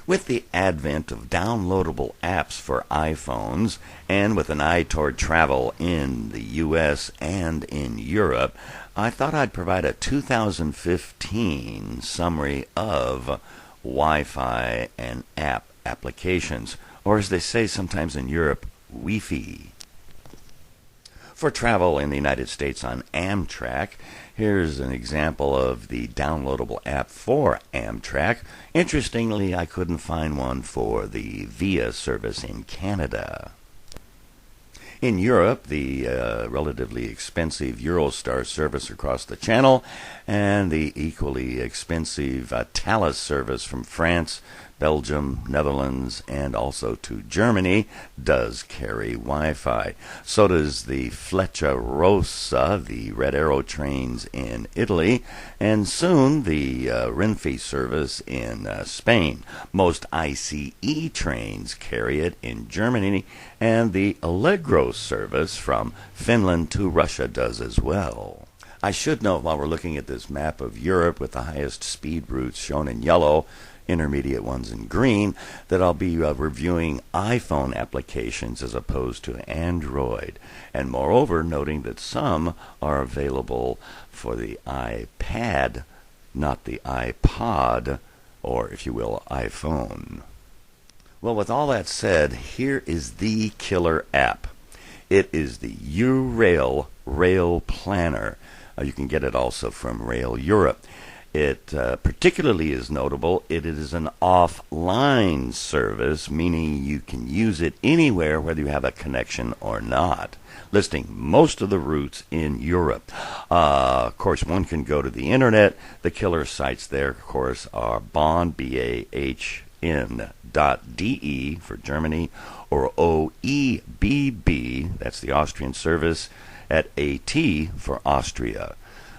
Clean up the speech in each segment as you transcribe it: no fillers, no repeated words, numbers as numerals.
With the advent of downloadable apps for iPhones, and with an eye toward travel in the U.S. and in Europe, I thought I'd provide a 2015 summary of Wi-Fi and app applications, or as they say sometimes in Europe, Wi-Fi. For travel in the United States on Amtrak, here's an example of the downloadable app for Amtrak. Interestingly, I couldn't find one for the VIA service in Canada. In Europe, the relatively expensive Eurostar service across the Channel and the equally expensive Thalys service from France, Belgium, Netherlands, and also to Germany does carry Wi-Fi. So does the Fleccerossa, the Red Arrow trains in Italy, and soon the Renfe service in Spain. Most ICE trains carry it in Germany, and the Allegro service from Finland to Russia does as well. I should note, while we're looking at this map of Europe with the highest speed routes shown in yellow, intermediate ones in green, that I'll be reviewing iPhone applications as opposed to Android, and moreover noting that some are available for the iPad, not the iPod, or if you will, iPhone. Well, with all that said, here is the killer app. It is the Euro Rail Planner. You can get it also from Rail Europe. It particularly is notable. It is an offline service, meaning you can use it anywhere, whether you have a connection or not, listing most of the routes in Europe. Of course, one can go to the internet. The killer sites there, of course, are Bahn, BAHN.de for Germany, or OEBB, that's the Austrian service, at AT for Austria.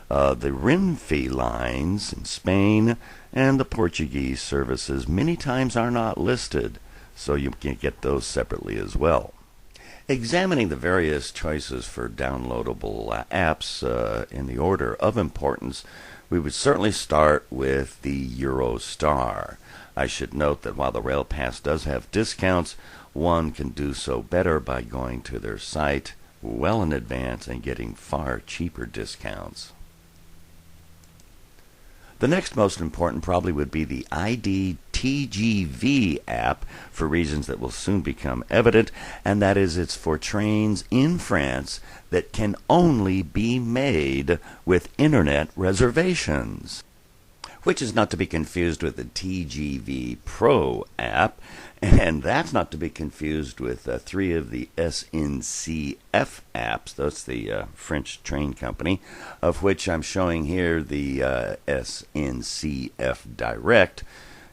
The Renfe lines in Spain and the Portuguese services many times are not listed, so you can get those separately as well. Examining the various choices for downloadable apps in the order of importance, we would certainly start with the Eurostar. I should note that while the Rail Pass does have discounts, one can do so better by going to their site well in advance and getting far cheaper discounts. The next most important probably would be the IDTGV app, for reasons that will soon become evident, and that is it's for trains in France that can only be made with internet reservations, which is not to be confused with the TGV Pro app, and that's not to be confused with three of the SNCF apps. That's the French train company, of which I'm showing here the SNCF Direct,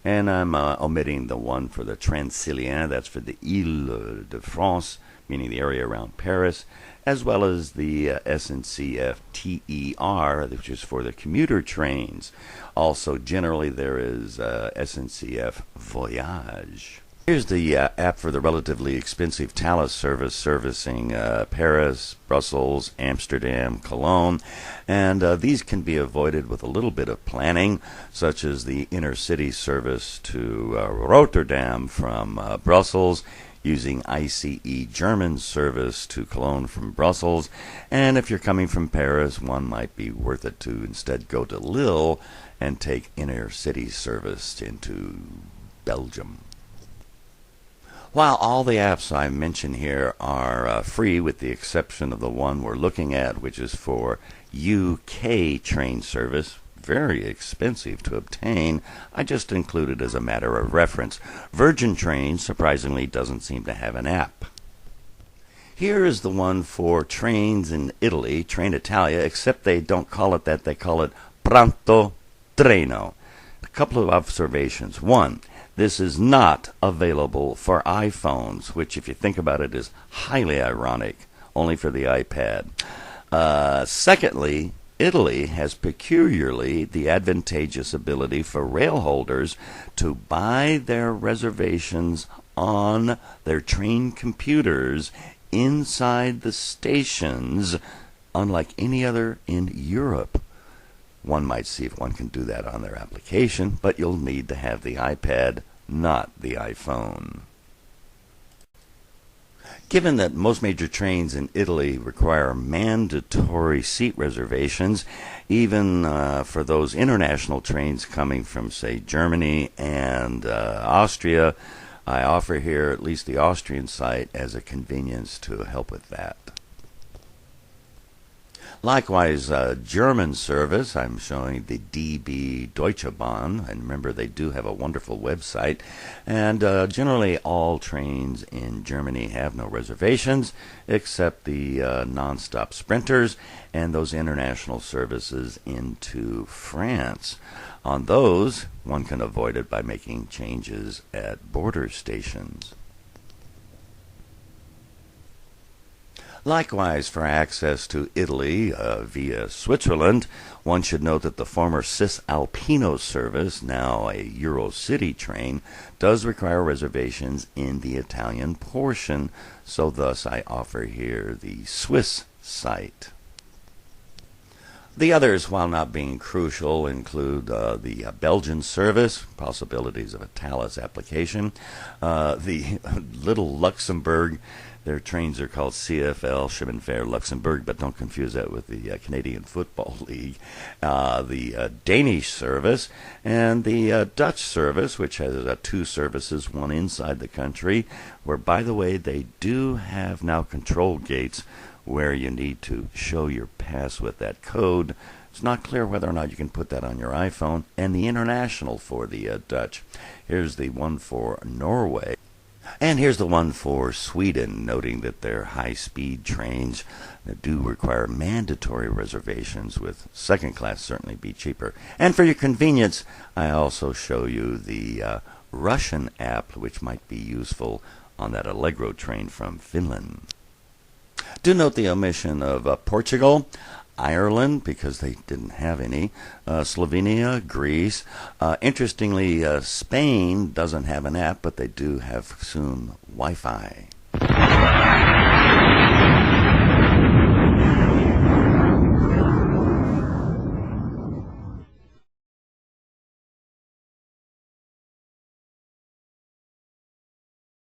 and I'm omitting the one for the Transilien, that's for the Île-de-France, meaning the area around Paris, as well as the SNCF TER, which is for the commuter trains. Also, generally, there is SNCF Voyage. Here's the app for the relatively expensive Thalys service servicing Paris, Brussels, Amsterdam, Cologne, and these can be avoided with a little bit of planning, such as the inner-city service to Rotterdam from Brussels, using ICE German service to Cologne from Brussels, and if you're coming from Paris, one might be worth it to instead go to Lille and take inner-city service into Belgium. While all the apps I mention here are free, with the exception of the one we're looking at, which is for UK train service, very expensive to obtain, I just include it as a matter of reference. Virgin Trains, surprisingly, doesn't seem to have an app. Here is the one for trains in Italy, Trenitalia, except they don't call it that, they call it Pronto Treno. A couple of observations. One, this is not available for iPhones, which, if you think about it, is highly ironic, only for the iPad. Secondly, Italy has peculiarly the advantageous ability for rail holders to buy their reservations on their train computers inside the stations, unlike any other in Europe. One might see if one can do that on their application, but you'll need to have the iPad not the iPhone. Given that most major trains in Italy require mandatory seat reservations, even for those international trains coming from, say, Germany and Austria, I offer here at least the Austrian site as a convenience to help with that. Likewise, German service, I'm showing the DB Deutsche Bahn, and remember they do have a wonderful website, and generally all trains in Germany have no reservations except the non-stop sprinters and those international services into France. On those, one can avoid it by making changes at border stations. Likewise, for access to Italy via Switzerland, one should note that the former Cis Alpino service, now a Eurocity train, does require reservations in the Italian portion, so thus I offer here the Swiss site. The others, while not being crucial, include the Belgian service, possibilities of a Thalys application, the little Luxembourg. Their trains are called CFL, Chemin Luxembourg, but don't confuse that with the Canadian Football League. The Danish service and the Dutch service, which has two services, one inside the country, where, by the way, they do have now control gates where you need to show your pass with that code. It's not clear whether or not you can put that on your iPhone. And the international for the Dutch. Here's the one for Norway. And here's the one for Sweden, noting that their high-speed trains that do require mandatory reservations, with second class certainly be cheaper. And for your convenience, I also show you the Russian app, which might be useful on that Allegro train from Finland. Do note the omission of Portugal, Ireland, because they didn't have any, Slovenia, Greece. Interestingly, Spain doesn't have an app, but they do have soon Wi-Fi.